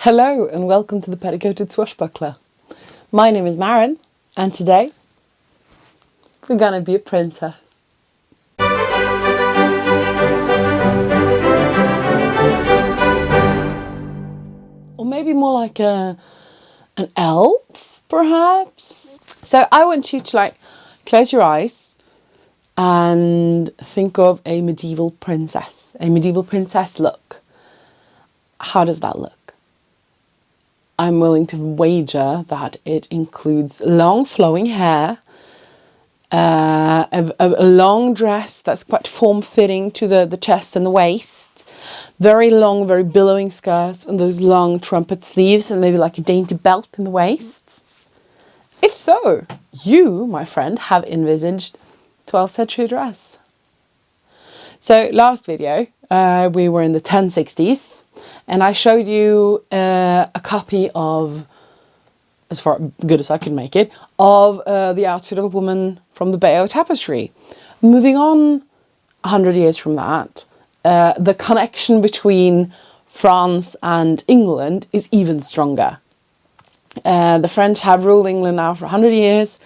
Hello and welcome to the Petticoated Swashbuckler. My name is Maren and today we're gonna be a princess. Or maybe more like an elf, perhaps? So I want you to close your eyes and think of a medieval princess. A medieval princess look. How does that look? I'm willing to wager that it includes long flowing hair, a long dress that's quite form-fitting to the chest and the waist, very long, very billowing skirts and those long trumpet sleeves and maybe like a dainty belt in the waist. If so, you, my friend, have envisaged 12th century dress. So last video, we were in the 1060s. And I showed you a copy of, as far good as I could make it, of the outfit of a woman from the Bliaud tapestry. Moving on 100 years from that, the connection between France and England is even stronger. The French have ruled England now for 100 years.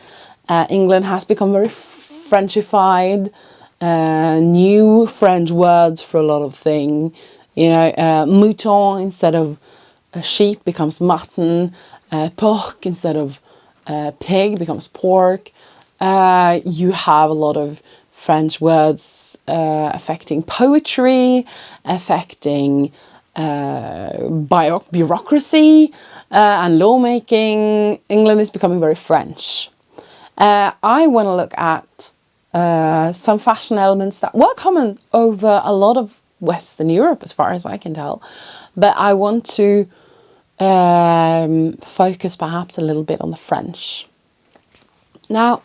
England has become very Frenchified, new French words for a lot of things. You know, mouton instead of sheep becomes mutton, porc instead of pig becomes pork. You have a lot of French words affecting poetry, affecting bureaucracy and lawmaking. England is becoming very French. I want to look at some fashion elements that were common over a lot of Western Europe, as far as I can tell, but I want to focus perhaps a little bit on the French. Now,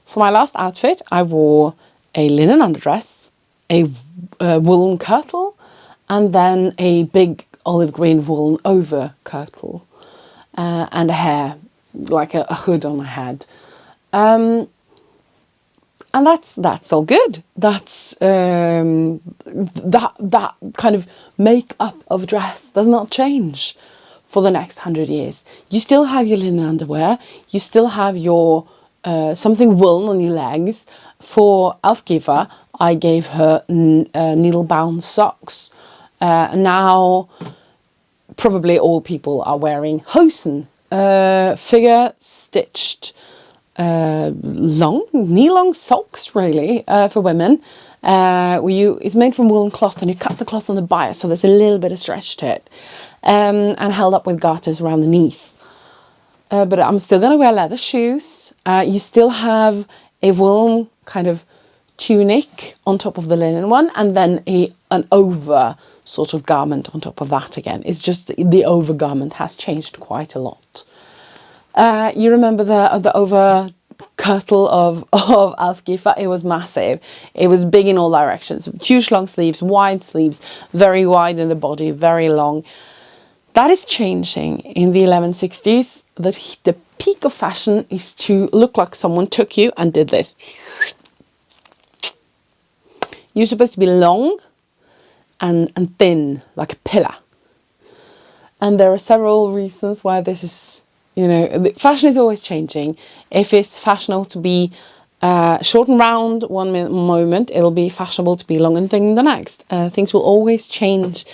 for my last outfit, I wore a linen underdress, a woolen kirtle, and then a big olive green woolen over kirtle, and a hair, like a hood on my head. And that's all good. That's that kind of make-up of dress does not change for the next 100 years. You still have your linen underwear. You still have your something woolen on your legs. For Alfgiva, I gave her needle-bound socks. Now, probably all people are wearing hosen, figure-stitched knee-long socks, really, for women. It's made from woolen cloth, and you cut the cloth on the bias, so there's a little bit of stretch to it, and held up with garters around the knees. But I'm still going to wear leather shoes. You still have a woolen kind of tunic on top of the linen one, and then an over sort of garment on top of that again. It's just the over garment has changed quite a lot. You remember the over kirtle of Alfgiva? It was massive. It was big in all directions. Huge long sleeves, wide sleeves, very wide in the body, very long. That is changing in the 1160s. The peak of fashion is to look like someone took you and did this. You're supposed to be long and thin, like a pillar. And there are several reasons why this is. You know, fashion is always changing. If it's fashionable to be short and round one moment, it'll be fashionable to be long and thin the next. Things will always change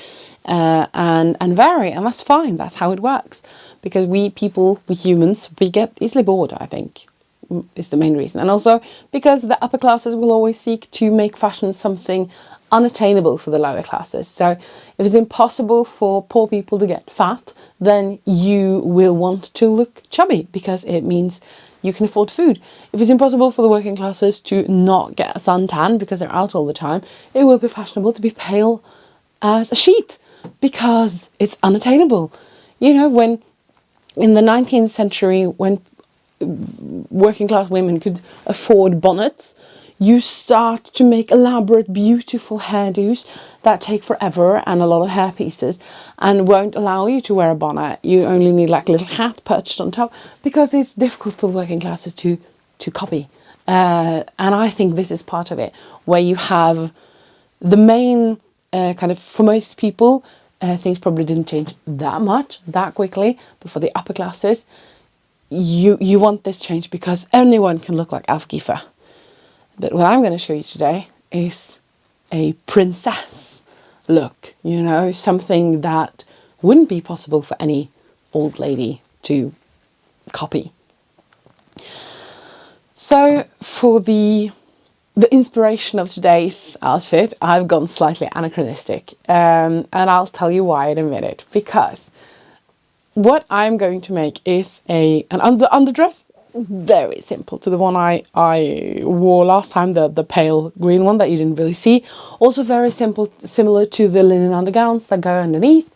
and vary, and that's fine. That's how it works. Because we humans, we get easily bored, I think, is the main reason. And also because the upper classes will always seek to make fashion something unattainable for the lower classes. So if it's impossible for poor people to get fat, then you will want to look chubby because it means you can afford food. If it's impossible for the working classes to not get a suntan because they're out all the time, it will be fashionable to be pale as a sheet because it's unattainable. You know, when in the 19th century, when working class women could afford bonnets, you start to make elaborate, beautiful hairdos that take forever and a lot of hair pieces and won't allow you to wear a bonnet. You only need like a little hat perched on top because it's difficult for the working classes to copy. And I think this is part of it, where you have the main kind of, for most people, things probably didn't change that much, that quickly. But for the upper classes, you want this change because anyone can look like Aufgefer. But what I'm going to show you today is a princess look, you know, something that wouldn't be possible for any old lady to copy. So for the inspiration of today's outfit, I've gone slightly anachronistic, and I'll tell you why in a minute. Because what I'm going to make is an underdress, very simple to the one I wore last time, the pale green one that you didn't really see. Also very simple, similar to the linen undergowns that go underneath.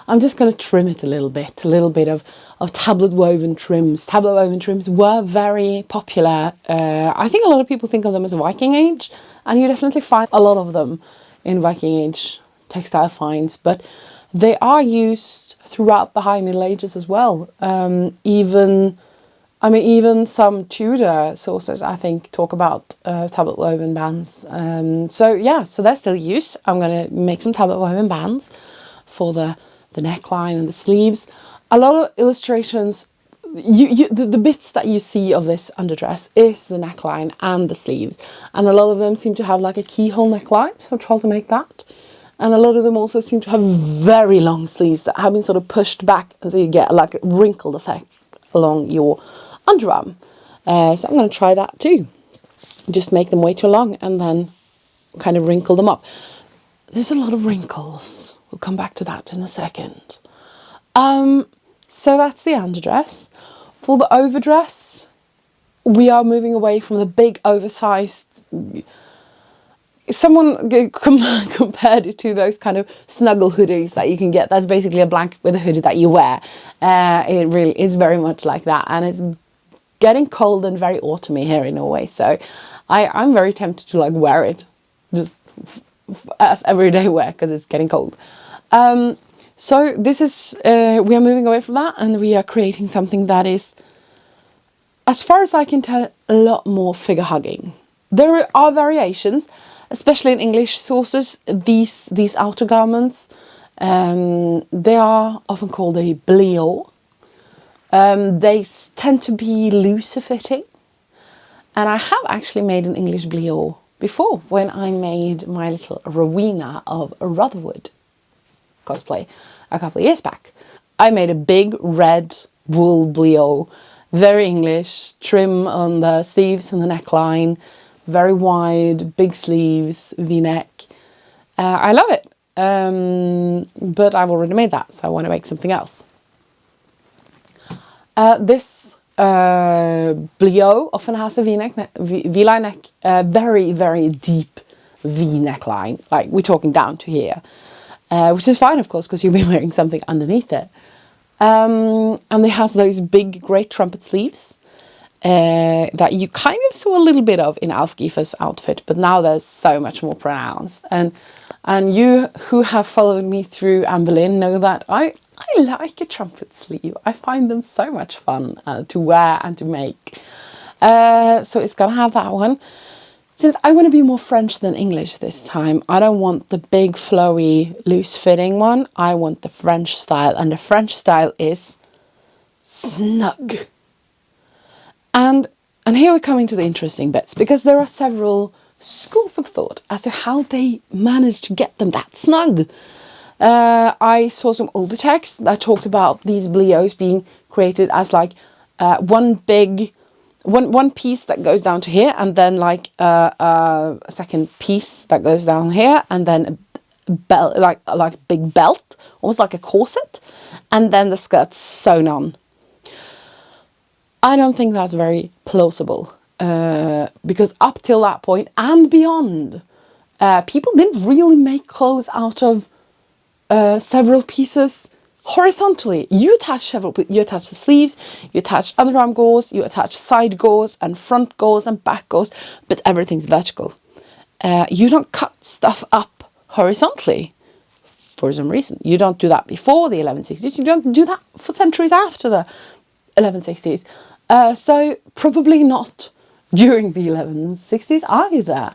I'm just going to trim it a little bit of tablet woven trims. Tablet woven trims were very popular. I think a lot of people think of them as Viking Age, and you definitely find a lot of them in Viking Age textile finds, but they are used throughout the High Middle Ages as well. Even some Tudor sources, I think, talk about tablet woven bands. So they're still used. I'm going to make some tablet woven bands for the neckline and the sleeves. A lot of illustrations, the bits that you see of this underdress is the neckline and the sleeves, and a lot of them seem to have like a keyhole neckline, so I tried to make that. And a lot of them also seem to have very long sleeves that have been sort of pushed back, and so you get like a wrinkled effect along your underarm. So I'm going to try that too. Just make them way too long and then kind of wrinkle them up. There's a lot of wrinkles. We'll come back to that in a second. So that's the underdress. For the overdress, we are moving away from the big oversized... Someone compared it to those kind of snuggle hoodies that you can get. That's basically a blanket with a hoodie that you wear. It really is very much like that. And it's getting cold and very autumny here in Norway. So I'm very tempted to like wear it just as everyday wear because it's getting cold. So this is, we are moving away from that, and we are creating something that is, as far as I can tell, a lot more figure hugging. There are variations, especially in English sources. These outer garments, they are often called a Bliaud. They tend to be looser fitting, and I have actually made an English Bliaud before when I made my little Rowena of Rotherwood cosplay a couple of years back. I made a big red wool Bliaud, very English, trim on the sleeves and the neckline, very wide, big sleeves, V-neck. I love it, but I've already made that, so I want to make something else. This Bliaud often has a V-line neck, very, very deep V neckline, like we're talking down to here. Which is fine, of course, because you'll be wearing something underneath it. And it has those big, great trumpet sleeves that you kind of saw a little bit of in Aufgefer's outfit, but now there's so much more pronounced. And you who have followed me through Anne Boleyn know that I like a trumpet sleeve. I find them so much fun to wear and to make. So it's gonna have that one. Since I want to be more French than English this time, I don't want the big, flowy, loose-fitting one. I want the French style, and the French style is snug. And here we're coming to the interesting bits, because there are several schools of thought as to how they managed to get them that snug. I saw some older texts that talked about these Bliauds being created as like one piece that goes down to here, and then like a second piece that goes down here, and then a belt, like a big belt, almost like a corset, and then the skirt's sewn on. I don't think that's very plausible, because up till that point and beyond, people didn't really make clothes out of several pieces horizontally. You attach the sleeves, you attach underarm gauze, you attach side gauze and front gauze and back gauze, but everything's vertical. You don't cut stuff up horizontally for some reason. You don't do that before the 1160s. You don't do that for centuries after the 1160s. So probably not during the 1160s either.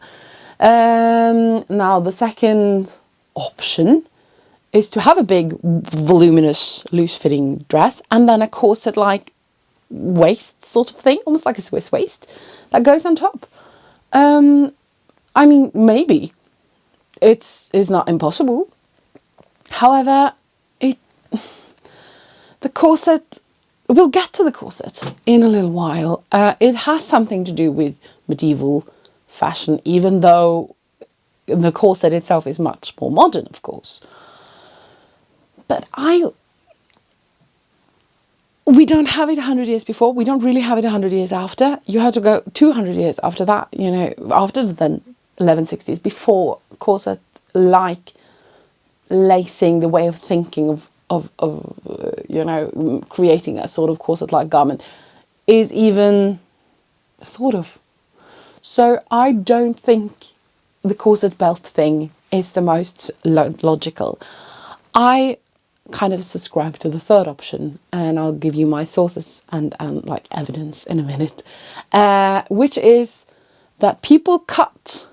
Now the second option is to have a big, voluminous, loose-fitting dress and then a corset-like waist sort of thing, almost like a Swiss waist, that goes on top. I mean, maybe. It's not impossible. However, the corset, we'll get to the corset in a little while. It has something to do with medieval fashion, even though the corset itself is much more modern, of course. But we don't have it 100 years before. We don't really have it 100 years after. You have to go 200 years after that, after the 1160s, before corset, like lacing, the way of thinking of creating a sort of corset-like garment is even thought of. So I don't think the corset belt thing is the most logical. I kind of subscribe to the third option, and I'll give you my sources and like evidence in a minute, which is that people cut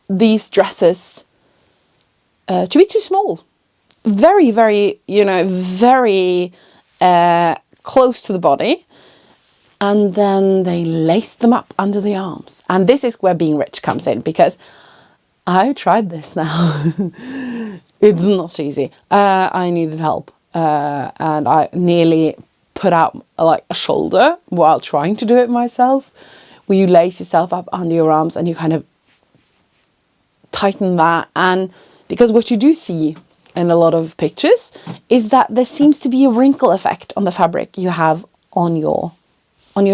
these dresses to be too small, very, very, very close to the body, and then they lace them up under the arms. And this is where being rich comes in, because I've tried this now. It's not easy. I needed help, and I nearly put out like a shoulder while trying to do it myself, where you lace yourself up under your arms and you kind of tighten that. And because what you do see in a lot of pictures is that there seems to be a wrinkle effect on the fabric you have on your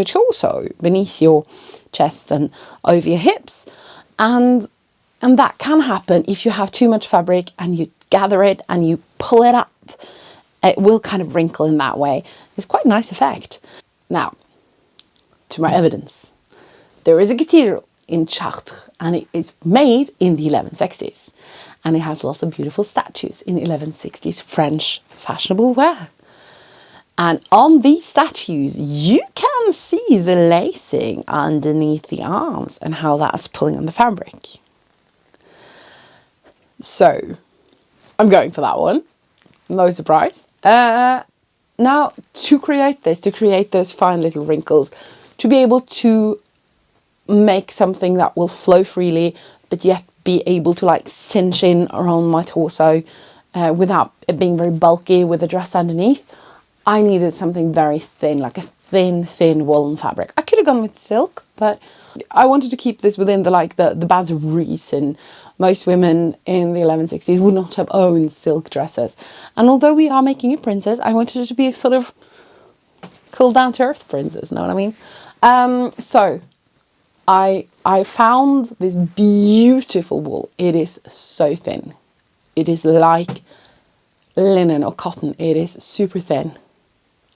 torso, beneath your chest and over your hips. And that can happen if you have too much fabric and you gather it and you pull it up. It will kind of wrinkle in that way. It's quite a nice effect. Now, to my evidence. There is a cathedral in Chartres, and it is made in the 1160s. And it has lots of beautiful statues in 1160s French fashionable wear. And on these statues, you can see the lacing underneath the arms and how that's pulling on the fabric. So, I'm going for that one. No surprise. Now, to create those fine little wrinkles, to be able to make something that will flow freely, but yet be able to like cinch in around my torso without it being very bulky with the dress underneath, I needed something very thin, like a thin woolen fabric. I could have gone with silk, but I wanted to keep this within the bounds of reason. Most women in the 1160s would not have owned silk dresses. And although we are making a princess, I wanted it to be a sort of cool down-to-earth princess, know what I mean? So I found this beautiful wool. It is so thin. It is like linen or cotton. It is super thin.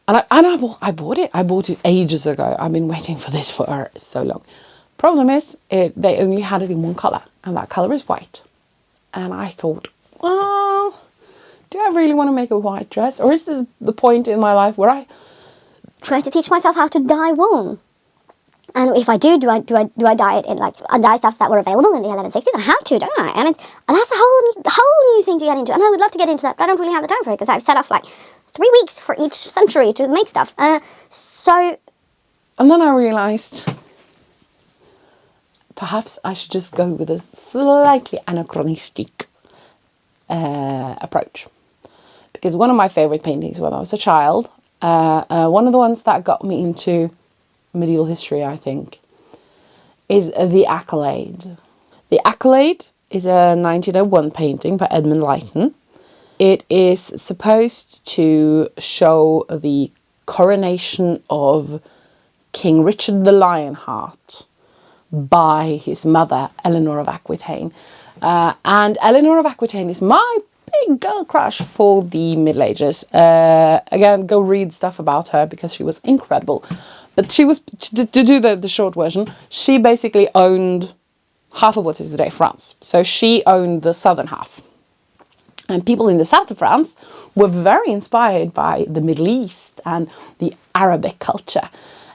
And I bought it. I bought it ages ago. I've been waiting for this for so long. Problem is, they only had it in one colour, and that colour is white. And I thought, well, do I really want to make a white dress? Or is this the point in my life where I try to teach myself how to dye wool? And if I do I dye it in dye stuffs that were available in the 1160s? I have to, don't I? And that's a whole new thing to get into. And I would love to get into that, but I don't really have the time for it because I've set off 3 weeks for each century to make stuff. And then I realised perhaps I should just go with a slightly anachronistic approach. Because one of my favourite paintings when I was a child, one of the ones that got me into medieval history, I think, is The Accolade. The Accolade is a 1901 painting by Edmund Leighton. It is supposed to show the coronation of King Richard the Lionheart by his mother, Eleanor of Aquitaine. And Eleanor of Aquitaine is my big girl crush for the Middle Ages. Again, go read stuff about her because she was incredible. But she was, to do the short version, she basically owned half of what is today France. So she owned the southern half. And people in the south of France were very inspired by the Middle East and the Arabic culture.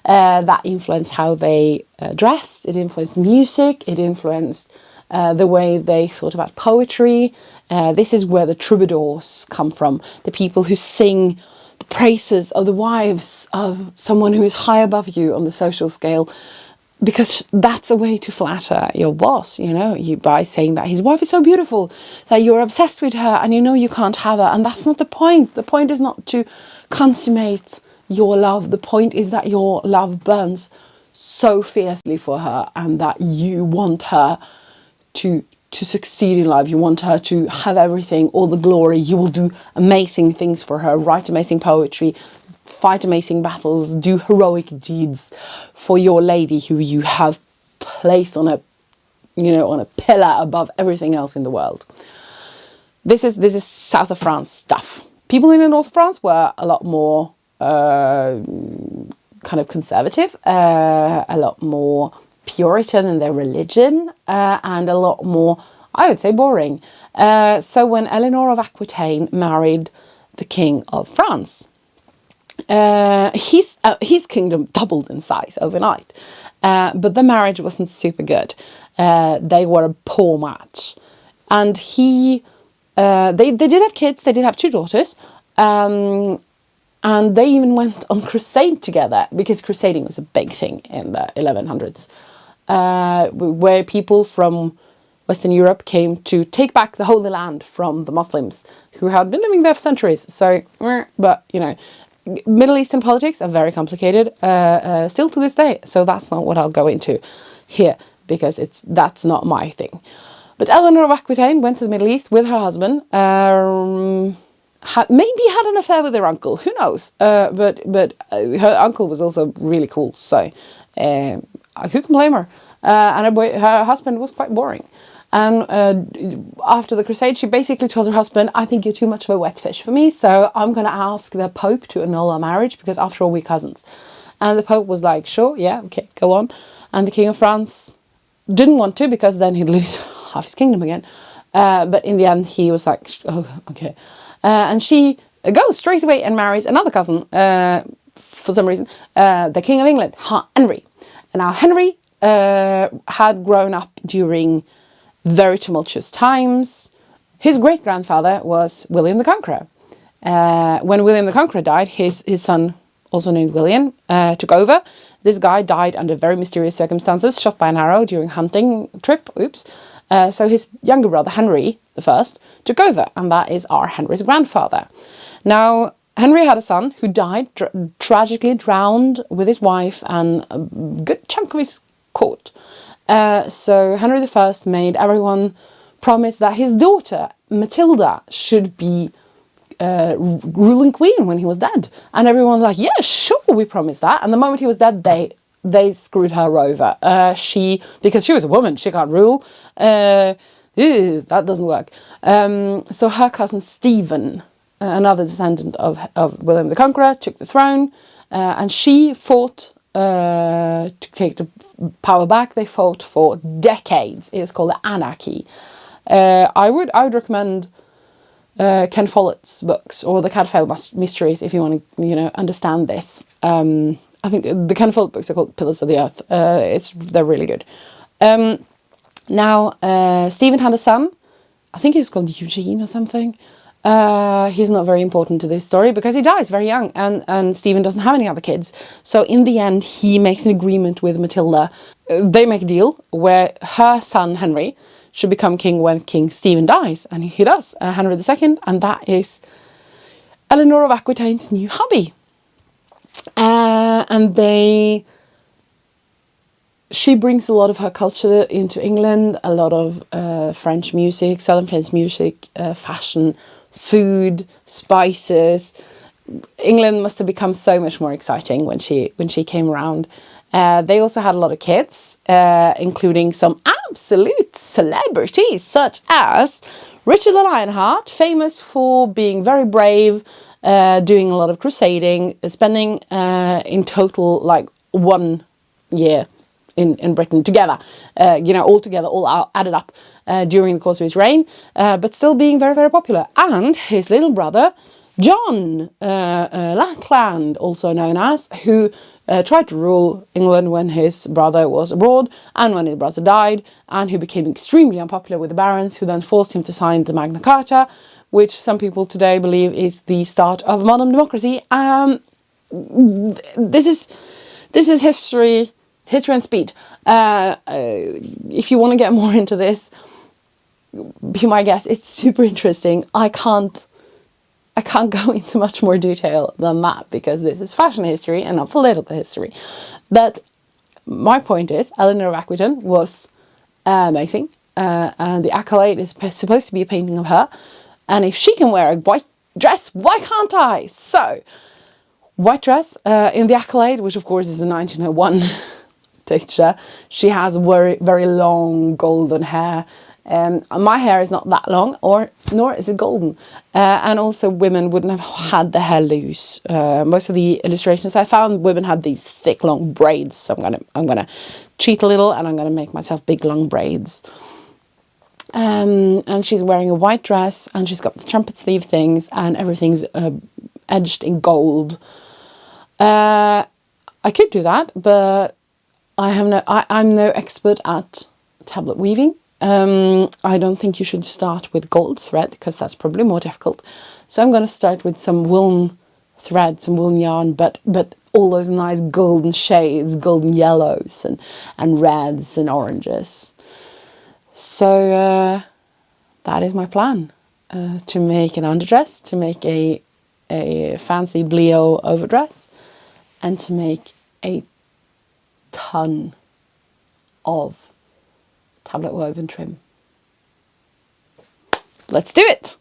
That influenced how they dressed, it influenced music, it influenced the way they thought about poetry. This is where the troubadours come from, the people who sing the praises of the wives of someone who is high above you on the social scale, because that's a way to flatter your boss, by saying that his wife is so beautiful, that you're obsessed with her and you can't have her. And that's not the point. The point is not to consummate your love. The point is that your love burns so fiercely for her, and that you want her to succeed in life. You want her to have everything, all the glory. You will do amazing things for her, write amazing poetry, fight amazing battles, do heroic deeds for your lady who you have placed on a pillar above everything else in the world. This is south of France stuff. People in the north of France were a lot more kind of conservative, a lot more Puritan in their religion, and a lot more, I would say, boring. So when Eleanor of Aquitaine married the King of France, his kingdom doubled in size overnight, but the marriage wasn't super good. They were a poor match, and they did have kids. They did have 2 daughters, and they even went on crusade together, because crusading was a big thing in the 1100s, where people from Western Europe came to take back the Holy Land from the Muslims who had been living there for centuries. So, but Middle Eastern politics are very complicated, still to this day. So that's not what I'll go into here, because that's not my thing. But Eleanor of Aquitaine went to the Middle East with her husband. Had an affair with her uncle. Who knows? But her uncle was also really cool. So who can blame her? And her husband was quite boring. And after the crusade, she basically told her husband, "I think you're too much of a wet fish for me, so I'm going to ask the Pope to annul our marriage, because after all, we're cousins." And the Pope was like, "Sure, yeah, okay, go on." And the King of France didn't want to, because then he'd lose half his kingdom again. But in the end, he was like, "Oh, okay." And she goes straight away and marries another cousin, for some reason, the King of England, Henry. And now Henry had grown up during very tumultuous times. His great-grandfather was William the Conqueror. When William the Conqueror died, his son, also named William, took over. This guy died under very mysterious circumstances, shot by an arrow during a hunting trip. Oops. So his younger brother, Henry I, took over, and that is our Henry's grandfather. Now, Henry had a son who died tragically drowned with his wife and a good chunk of his court. So Henry I made everyone promise that his daughter, Matilda, should be ruling queen when he was dead. And everyone was like, "Yeah, sure, we promised that." And the moment he was dead, they screwed her over. Because she was a woman, she can't rule. That doesn't work. So her cousin Stephen, another descendant of William the Conqueror, took the throne, and she fought to take the power back. They fought for decades. It was called the Anarchy. I would recommend Ken Follett's books, or the Cadfael Mysteries, if you want to understand this. I think the Ken Follett books are called Pillars of the Earth. They're really good. Now Stephen had a son. I think he's called Eugene or something. He's not very important to this story because he dies very young, and Stephen doesn't have any other kids. So in the end, he makes an agreement with Matilda. They make a deal where her son Henry should become king when King Stephen dies, and he does, Henry II, and that is Eleanor of Aquitaine's new hubby. And she brings a lot of her culture into England, a lot of French music, Southern French music, fashion, food, spices. England must have become so much more exciting when she came around. They also had a lot of kids, including some absolute celebrities, such as Richard the Lionheart, famous for being very brave, doing a lot of crusading, spending in total like 1 year in Britain together, all together, all added up during the course of his reign, but still being very, very popular. And his little brother, John Lackland, also known as, who tried to rule England when his brother was abroad and when his brother died, and who became extremely unpopular with the barons, who then forced him to sign the Magna Carta, which some people today believe is the start of modern democracy. This is history and speed. If you want to get more into this, be my guest. It's super interesting. I can't go into much more detail than that because this is fashion history and not political history. But my point is, Eleanor of Aquitaine was amazing, and the Accolade is supposed to be a painting of her. And if she can wear a white dress, why can't I? So, white dress in the Accolade, which of course is a 1901 picture. She has very, very long golden hair. My hair is not that long, nor is it golden. And also women wouldn't have had the hair loose. Most of the illustrations I found, women had these thick, long braids. So I'm gonna cheat a little, and I'm gonna make myself big, long braids. And she's wearing a white dress, and she's got the trumpet sleeve things, and everything's edged in gold. I could do that, but I'm no expert at tablet weaving. I don't think you should start with gold thread because that's probably more difficult. So I'm going to start with some woolen thread, some woolen yarn, but all those nice golden shades, golden yellows and reds and oranges. So that is my plan, to make an underdress, to make a fancy Bliaud overdress, and to make a ton of tablet woven trim. Let's do it!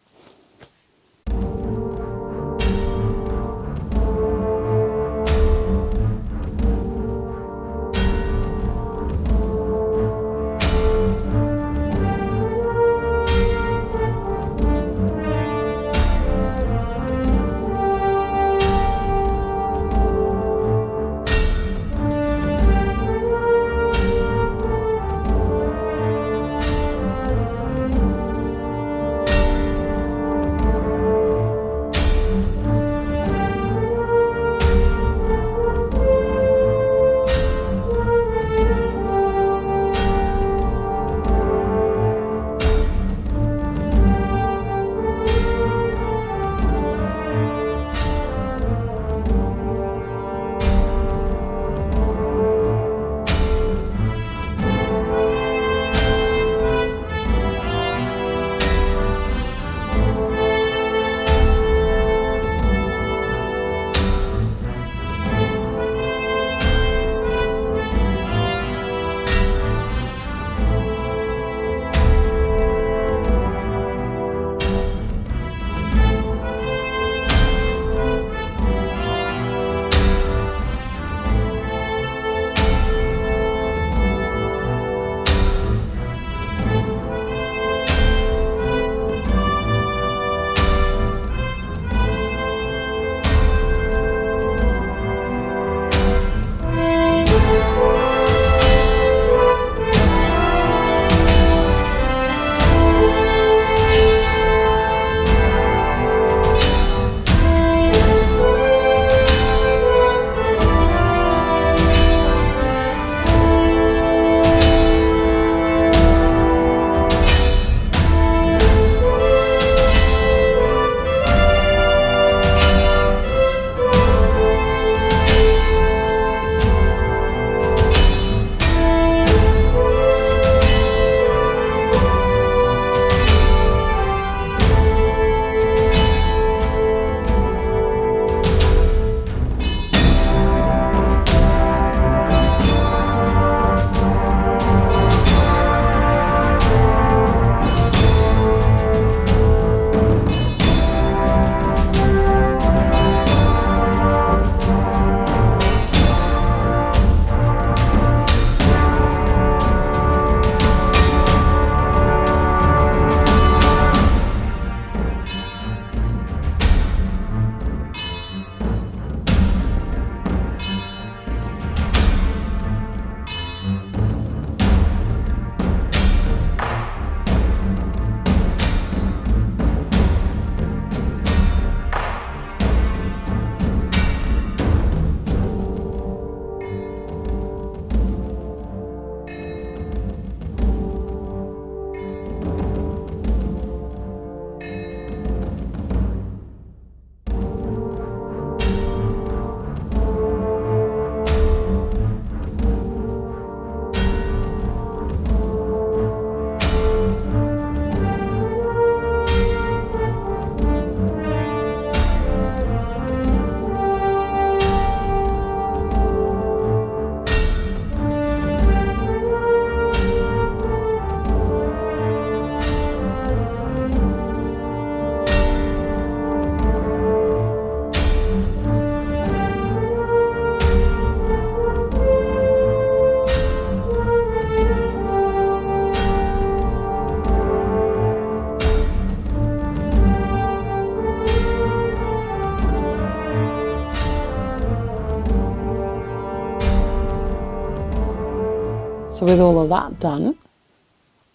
So with all of that done,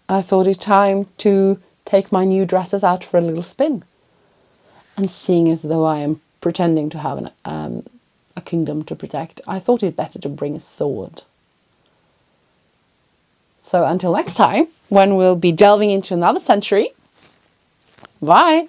I thought it time to take my new dresses out for a little spin. And seeing as though I am pretending to have a kingdom to protect, I thought it better to bring a sword. So until next time, when we'll be delving into another century, bye!